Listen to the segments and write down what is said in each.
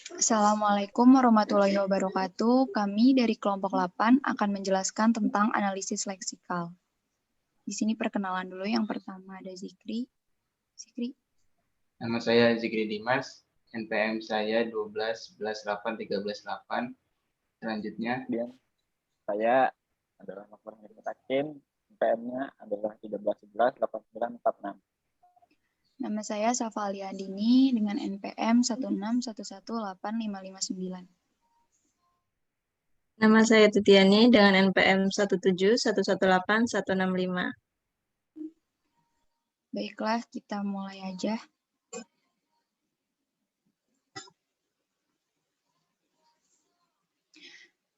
Assalamualaikum warahmatullahi wabarakatuh. Kami dari kelompok 8 akan menjelaskan tentang analisis leksikal. Di sini perkenalan dulu. Yang pertama ada Zikri. Zikri. Nama saya Zikri Dimas, NPM saya 12 11 8 13 8. Selanjutnya, saya adalah Nofar Mutakin, NPM-nya adalah 13 11 89 46. Nama saya Safa Aliandini dengan NPM 161185559. Nama saya Titiani dengan NPM 171181165. Baiklah, kita mulai aja.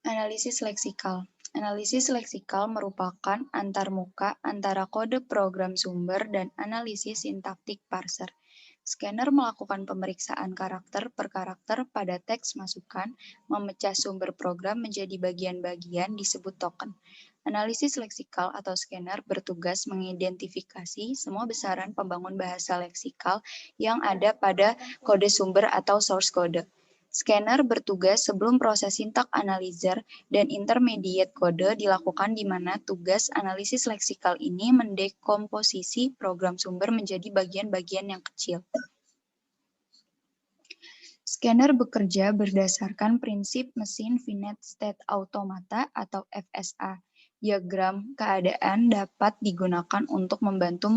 Analisis leksikal. Analisis leksikal merupakan antarmuka antara kode program sumber dan analisis sintaktik parser. Scanner melakukan pemeriksaan karakter per karakter pada teks masukan, memecah sumber program menjadi bagian-bagian disebut token. Analisis leksikal atau scanner bertugas mengidentifikasi semua besaran pembangun bahasa leksikal yang ada pada kode sumber atau source code. Scanner bertugas sebelum proses sintak analyzer dan intermediate kode dilakukan di mana tugas analisis leksikal ini mendekomposisi program sumber menjadi bagian-bagian yang kecil. Scanner bekerja berdasarkan prinsip mesin finite state automata atau FSA. Diagram keadaan dapat digunakan untuk membantu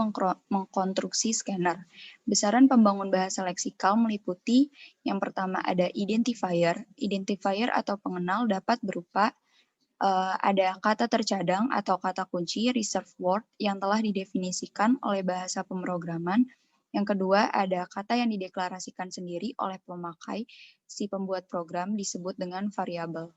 mengkonstruksi scanner. Besaran pembangun bahasa leksikal meliputi yang pertama ada identifier. Identifier atau pengenal dapat berupa ada kata tercadang atau kata kunci reserve word yang telah didefinisikan oleh bahasa pemrograman. Yang kedua, ada kata yang dideklarasikan sendiri oleh pemakai si pembuat program disebut dengan variabel.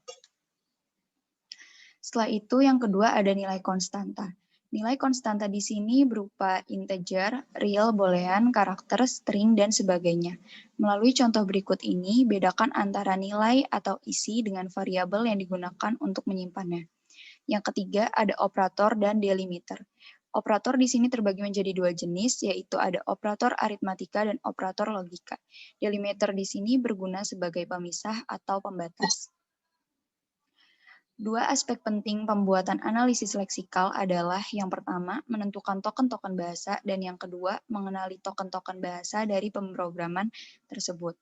Setelah itu, yang kedua ada nilai konstanta. Nilai konstanta di sini berupa integer, real, boolean, karakter, string, dan sebagainya. Melalui contoh berikut ini, bedakan antara nilai atau isi dengan variabel yang digunakan untuk menyimpannya. Yang ketiga, ada operator dan delimiter. Operator di sini terbagi menjadi dua jenis, yaitu ada operator aritmatika dan operator logika. Delimiter di sini berguna sebagai pemisah atau pembatas. Dua aspek penting pembuatan analisis leksikal adalah yang pertama, menentukan token-token bahasa, dan yang kedua, mengenali token-token bahasa dari pemrograman tersebut.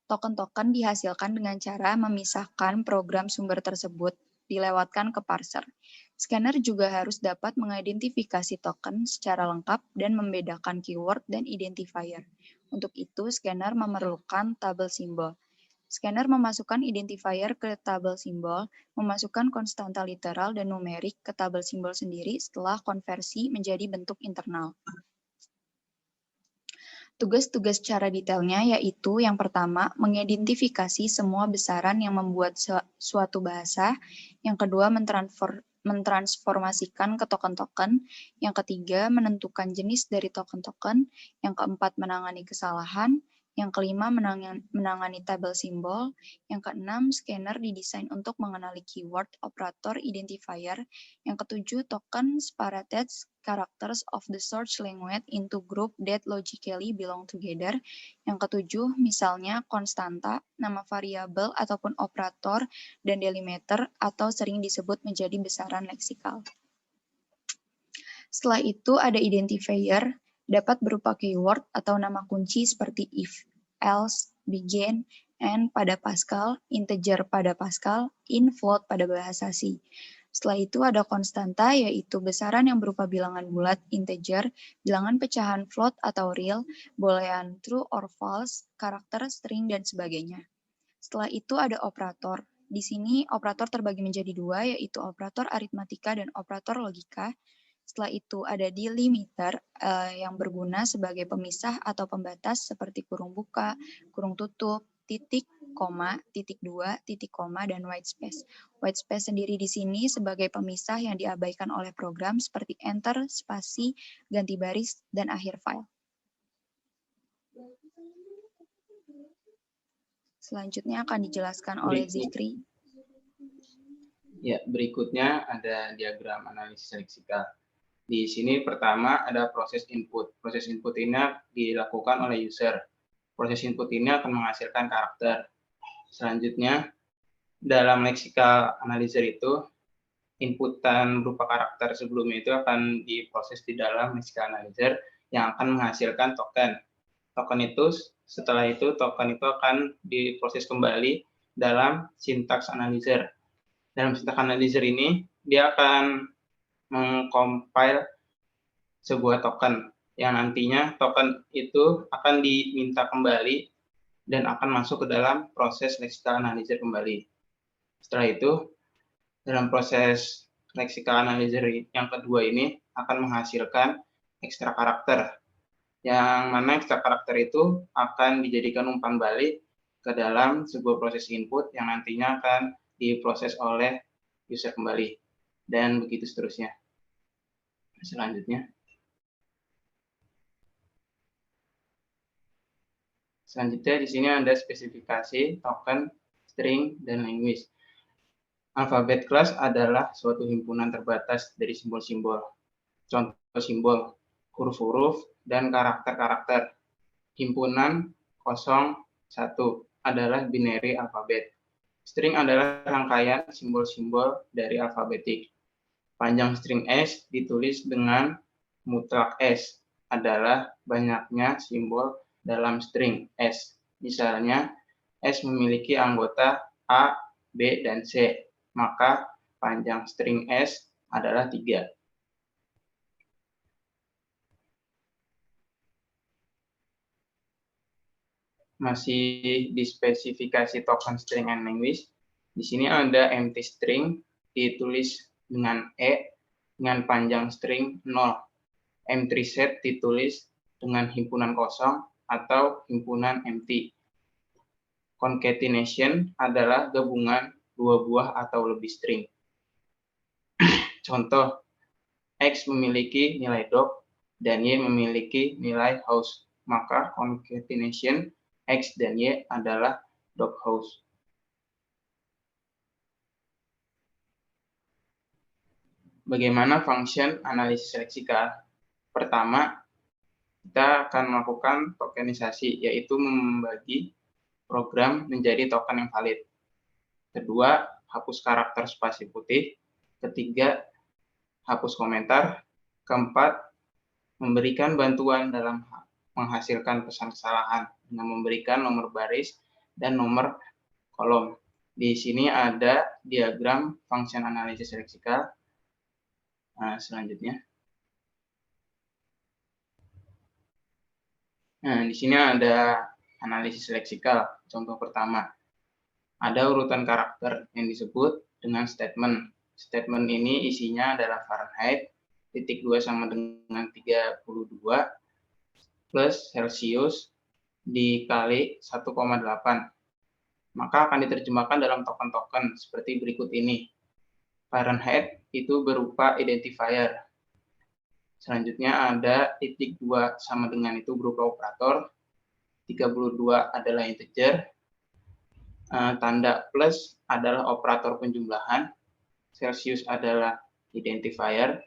Token-token dihasilkan dengan cara memisahkan program sumber tersebut, dilewatkan ke parser. Scanner juga harus dapat mengidentifikasi token secara lengkap dan membedakan keyword dan identifier. Untuk itu, scanner memerlukan tabel simbol. Scanner memasukkan identifier ke tabel simbol, memasukkan konstanta literal dan numerik ke tabel simbol sendiri setelah konversi menjadi bentuk internal. Tugas-tugas secara detailnya yaitu yang pertama, mengidentifikasi semua besaran yang membuat suatu bahasa, yang kedua, mentransformasikan ke token-token, yang ketiga, menentukan jenis dari token-token, yang keempat, menangani kesalahan, yang kelima, menangani tabel simbol, yang keenam, scanner didesain untuk mengenali keyword, operator, identifier, yang ketujuh, token separated characters of the search language into group that logically belong together, yang ketujuh, misalnya konstanta, nama variabel ataupun operator, dan delimiter atau sering disebut menjadi besaran leksikal. Setelah itu ada identifier, dapat berupa keyword atau nama kunci seperti if, else, begin, and pada Pascal, integer pada Pascal, in float pada bahasa C. Setelah itu ada konstanta, yaitu besaran yang berupa bilangan bulat, integer, bilangan pecahan float atau real, boolean true or false, karakter, string, dan sebagainya. Setelah itu ada operator. Di sini operator terbagi menjadi dua, yaitu operator aritmatika dan operator logika. Setelah itu ada delimiter yang berguna sebagai pemisah atau pembatas seperti kurung buka, kurung tutup, titik, koma, titik dua, titik koma, dan white space. White space sendiri di sini sebagai pemisah yang diabaikan oleh program seperti enter, spasi, ganti baris, dan akhir file. Selanjutnya akan dijelaskan oleh Zikri. Ya, berikutnya ada diagram analisis leksikal. Di sini pertama ada proses input. Proses input ini dilakukan oleh user. Proses input ini akan menghasilkan karakter. Selanjutnya, dalam lexical analyzer itu, inputan berupa karakter sebelumnya itu akan diproses di dalam lexical analyzer yang akan menghasilkan token. Token itu, setelah itu, token itu akan diproses kembali dalam syntax analyzer. Dalam syntax analyzer ini, dia akan mengcompile sebuah token yang nantinya token itu akan diminta kembali dan akan masuk ke dalam proses lexical analyzer kembali. Setelah itu, dalam proses lexical analyzer yang kedua ini akan menghasilkan ekstra karakter, yang mana ekstra karakter itu akan dijadikan umpan balik ke dalam sebuah proses input yang nantinya akan diproses oleh user kembali, dan begitu seterusnya. Selanjutnya di sini ada spesifikasi token, string, dan language. Alphabet class adalah suatu himpunan terbatas dari simbol-simbol. Contoh simbol, huruf-huruf, dan karakter-karakter. Himpunan 01 adalah binary alfabet. String adalah rangkaian simbol-simbol dari alfabetik. Panjang string S ditulis dengan mutlak S adalah banyaknya simbol dalam string S. Misalnya, S memiliki anggota A, B, dan C, maka panjang string S adalah 3. Masih di spesifikasi token, string, and language. Di sini ada empty string ditulis dengan E dengan panjang string 0. Empty set ditulis dengan himpunan kosong atau himpunan empty. Concatenation adalah gabungan dua buah atau lebih string. Contoh, X memiliki nilai dog dan Y memiliki nilai house, maka concatenation X dan Y adalah dog house. Bagaimana function analisis leksikal? Pertama, kita akan melakukan tokenisasi, yaitu membagi program menjadi token yang valid. Kedua, hapus karakter spasi putih. Ketiga, hapus komentar. Keempat, memberikan bantuan dalam menghasilkan pesan kesalahan dengan memberikan nomor baris dan nomor kolom. Di sini ada diagram function analisis leksikal. Selanjutnya. Di sini ada analisis leksikal. Contoh pertama, ada urutan karakter yang disebut dengan statement. Statement ini isinya adalah Fahrenheit, titik 2 sama dengan 32, plus Celsius dikali 1,8. Maka akan diterjemahkan dalam token-token seperti berikut ini. Fahrenheit itu berupa identifier. Selanjutnya ada titik 2 sama dengan itu berupa operator. 32 adalah integer. Tanda plus adalah operator penjumlahan. Celsius adalah identifier.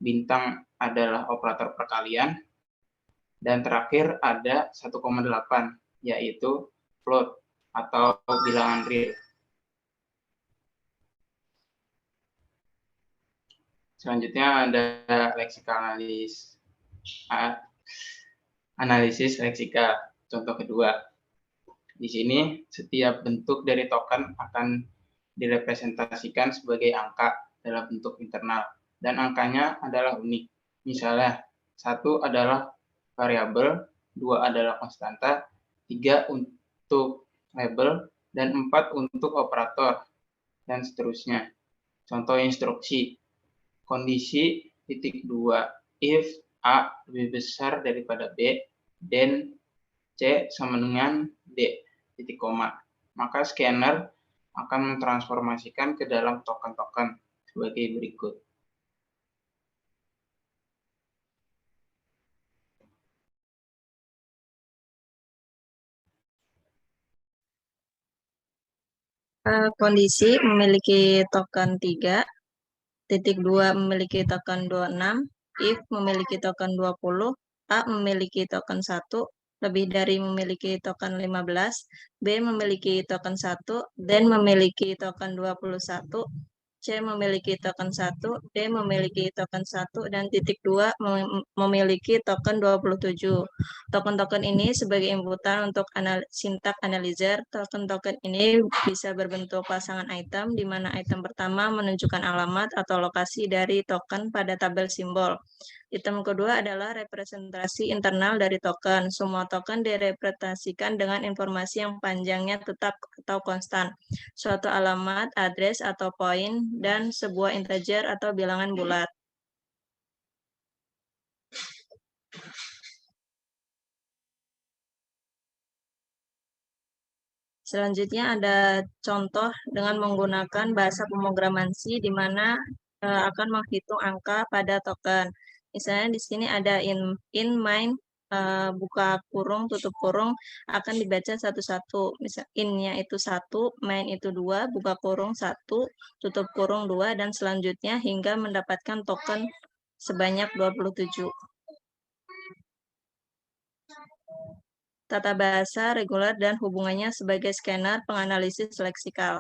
Bintang adalah operator perkalian. Dan terakhir ada 1,8, yaitu float atau bilangan real. Selanjutnya ada lexical analisis leksikal. Contoh kedua. Di sini setiap bentuk dari token akan direpresentasikan sebagai angka dalam bentuk internal dan angkanya adalah unik. Misalnya, 1 adalah variabel, 2 adalah konstanta, 3 untuk label, dan 4 untuk operator, dan seterusnya. Contoh instruksi. Kondisi titik 2, if A lebih besar daripada B, dan C sama dengan D, titik koma. Maka scanner akan mentransformasikan ke dalam token-token sebagai berikut. Kondisi memiliki token 3, titik 2 memiliki token 26, if memiliki token 20, A memiliki token 1, lebih dari memiliki token 15, B memiliki token 1, dan memiliki token 21, C memiliki token 1, D memiliki token 1, dan titik 2 memiliki token 27. Token-token ini sebagai inputan untuk syntax analyzer. Token-token ini bisa berbentuk pasangan item, di mana item pertama menunjukkan alamat atau lokasi dari token pada tabel simbol. Item kedua adalah representasi internal dari token. Semua token direpresentasikan dengan informasi yang panjangnya tetap atau konstan. Suatu alamat, address atau poin, dan sebuah integer atau bilangan bulat. Selanjutnya ada contoh dengan menggunakan bahasa pemrograman C, di mana akan menghitung angka pada token. Misalnya di sini ada in main, buka kurung, tutup kurung, akan dibaca satu-satu. Misal in-nya itu 1, main itu 2, buka kurung 1, tutup kurung 2, dan selanjutnya hingga mendapatkan token sebanyak 27. Tata bahasa reguler dan hubungannya sebagai scanner penganalisis leksikal.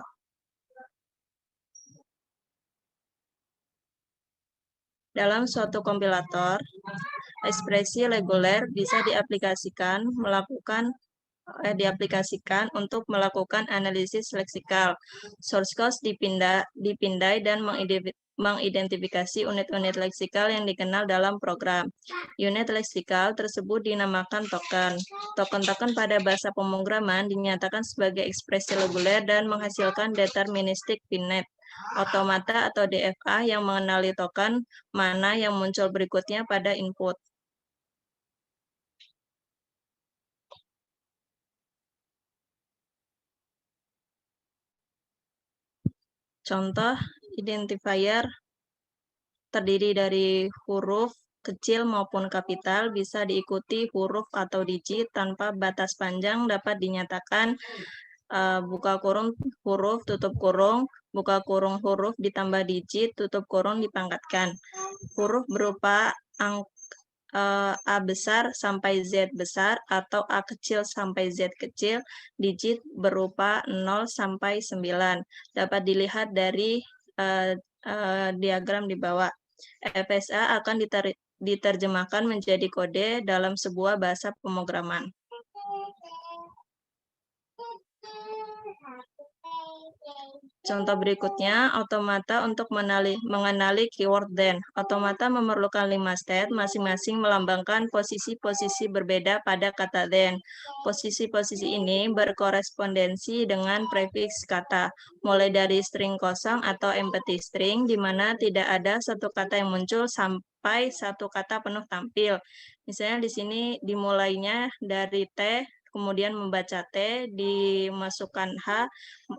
Dalam suatu kompilator, ekspresi reguler bisa diaplikasikan untuk melakukan analisis leksikal. Source code dipindai dan mengidentifikasi unit-unit leksikal yang dikenal dalam program. Unit leksikal tersebut dinamakan token. Token-token pada bahasa pemrograman dinyatakan sebagai ekspresi reguler dan menghasilkan deterministic finite automata atau DFA yang mengenali token mana yang muncul berikutnya pada input. Contoh identifier terdiri dari huruf kecil maupun kapital, bisa diikuti huruf atau digit tanpa batas panjang, dapat dinyatakan buka kurung huruf, tutup kurung, buka kurung huruf ditambah digit, tutup kurung dipangkatkan. Huruf berupa A besar sampai Z besar atau A kecil sampai Z kecil, digit berupa 0 sampai 9. Dapat dilihat dari diagram di bawah. FSA akan diterjemahkan menjadi kode dalam sebuah bahasa pemrograman. Contoh berikutnya, automata untuk mengenali keyword then. Automata memerlukan 5 state, masing-masing melambangkan posisi-posisi berbeda pada kata then. Posisi-posisi ini berkorespondensi dengan prefiks kata, mulai dari string kosong atau empty string, di mana tidak ada satu kata yang muncul sampai satu kata penuh tampil. Misalnya di sini dimulainya dari T, kemudian membaca T, dimasukkan H,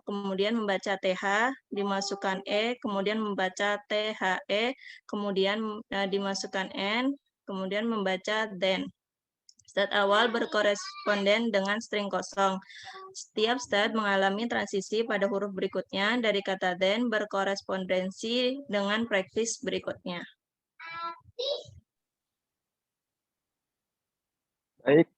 kemudian membaca TH, dimasukkan E, kemudian membaca THE, kemudian dimasukkan N, kemudian membaca then. State awal berkoresponden dengan string kosong. Setiap state mengalami transisi pada huruf berikutnya dari kata then berkorespondensi dengan prefix berikutnya. Baik,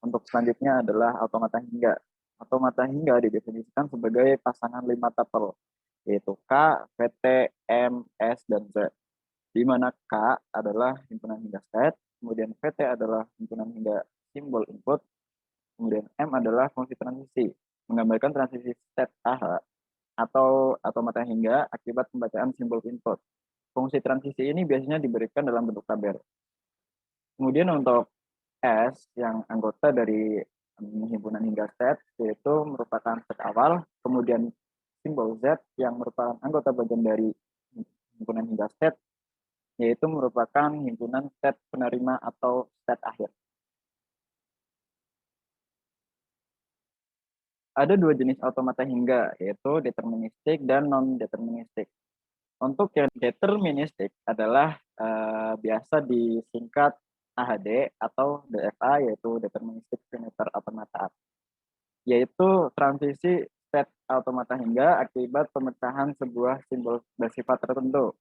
untuk selanjutnya adalah automata hingga. Automata hingga didefinisikan sebagai pasangan 5 tuple, yaitu K, VT, M, S, dan Z. Di mana K adalah himpunan hingga state, kemudian VT adalah himpunan hingga simbol input, kemudian M adalah fungsi transisi, menggambarkan transisi state AH atau automata hingga akibat pembacaan simbol input. Fungsi transisi ini biasanya diberikan dalam bentuk tabel. Kemudian untuk S yang anggota dari himpunan hingga state, yaitu merupakan state awal, kemudian simbol Z yang merupakan anggota bagian dari himpunan hingga state, yaitu merupakan himpunan state penerima atau state akhir. Ada dua jenis automata hingga, yaitu deterministik dan non-deterministik. Untuk yang deterministik adalah biasa disingkat AHD atau DFA, yaitu deterministic finite automata, yaitu transisi state automata hingga akibat pemecahan sebuah simbol bersifat tertentu.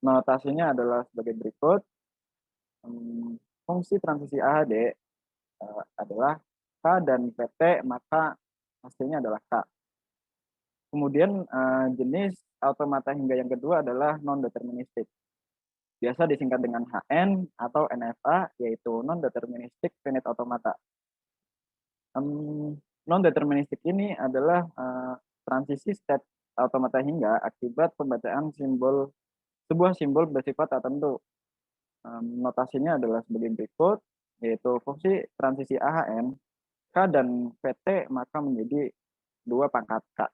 Notasinya adalah sebagai berikut. Fungsi transisi AHD adalah K dan PT, maka hasilnya adalah K. Kemudian jenis automata hingga yang kedua adalah non-deterministik. Biasa disingkat dengan HN atau NFA, yaitu non-deterministik finite automata. Non-deterministik ini adalah transisi state automata hingga akibat pembacaan sebuah simbol bersifat tertentu. Notasinya adalah sebagai berikut, yaitu fungsi transisi AHN, K dan PT maka menjadi 2 pangkat K.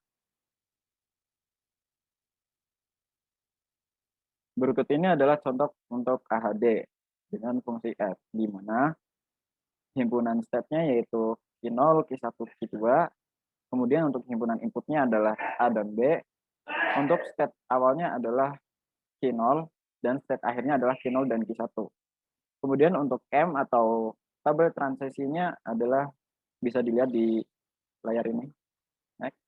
Berikut ini adalah contoh untuk AHD dengan fungsi F, di mana himpunan stepnya yaitu Q0, Q1, Q2, kemudian untuk himpunan inputnya adalah A dan B, untuk step awalnya adalah Q0, dan step akhirnya adalah Q0 dan Q1. Kemudian untuk M atau tabel transisinya adalah bisa dilihat di layar ini. Next.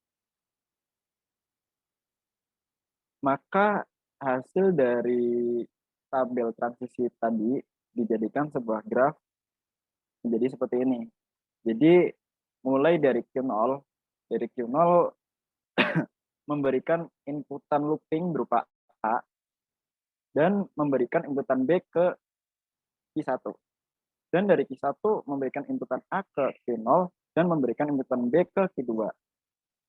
Maka hasil dari tabel transisi tadi dijadikan sebuah graf menjadi seperti ini. Jadi mulai dari Q0 memberikan inputan looping berupa A dan memberikan inputan B ke Q1. Dan dari Q1 memberikan inputan A ke Q0 dan memberikan inputan B ke Q2.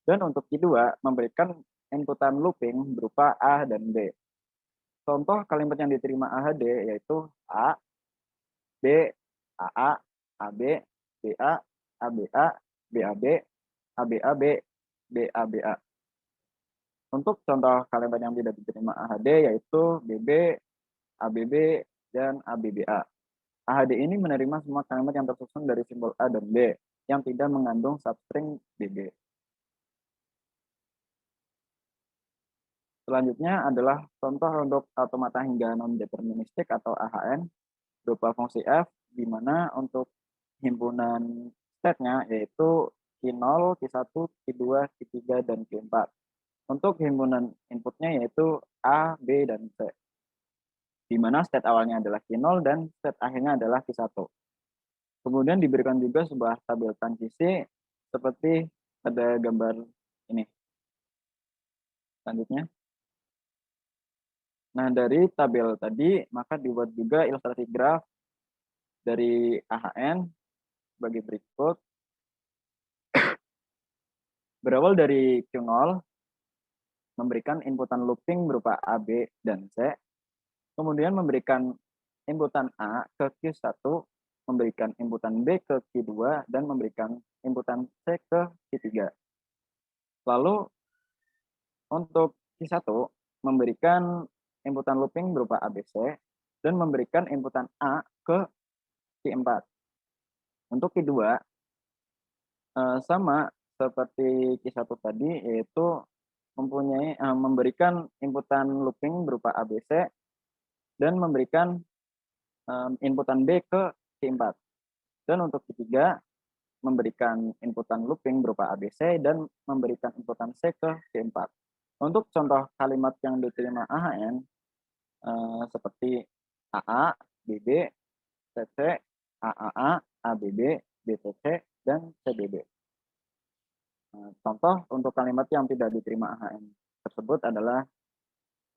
Dan untuk Q2 memberikan inputan looping berupa A dan B. Contoh kalimat yang diterima AHD yaitu A, B, AA, AB, BA, ABA, BAB, ABAB, BABA. Untuk contoh kalimat yang tidak diterima AHD yaitu BB, ABB, dan ABBA. AHD ini menerima semua kalimat yang tersusun dari simbol A dan B yang tidak mengandung substring BB. Selanjutnya adalah contoh untuk automata hingga non-deterministik atau AHN berupa fungsi F, di mana untuk himpunan state-nya yaitu Q0, Q1, Q2, Q3, dan Q4. Untuk himpunan inputnya yaitu A, B, dan C, di mana state awalnya adalah Q0 dan state akhirnya adalah Q1. Kemudian diberikan juga sebuah tabel transisi seperti pada gambar ini. Selanjutnya. Nah, dari tabel tadi, maka dibuat juga ilustrasi graf dari AHN sebagai berikut. Berawal dari Q0, memberikan inputan looping berupa A, B, dan C. Kemudian memberikan inputan A ke Q1, memberikan inputan B ke Q2, dan memberikan inputan C ke Q3. Lalu, untuk Q1, memberikan inputan looping berupa ABC dan memberikan inputan A ke Q4. Untuk Q2 sama seperti Q1 tadi, yaitu memberikan inputan looping berupa ABC dan memberikan inputan B ke Q4. Dan untuk Q3 memberikan inputan looping berupa ABC dan memberikan inputan C ke Q4. Untuk contoh kalimat yang diterima AHN seperti AA, BB, CC, AAA, ABB, BCC, dan CBB. Contoh untuk kalimat yang tidak diterima AHN tersebut adalah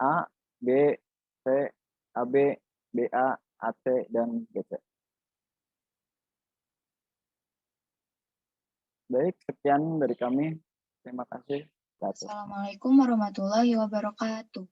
A, B, C, AB, BA, AC, dan BC. Baik, sekian dari kami. Terima kasih. Assalamualaikum warahmatullahi wabarakatuh.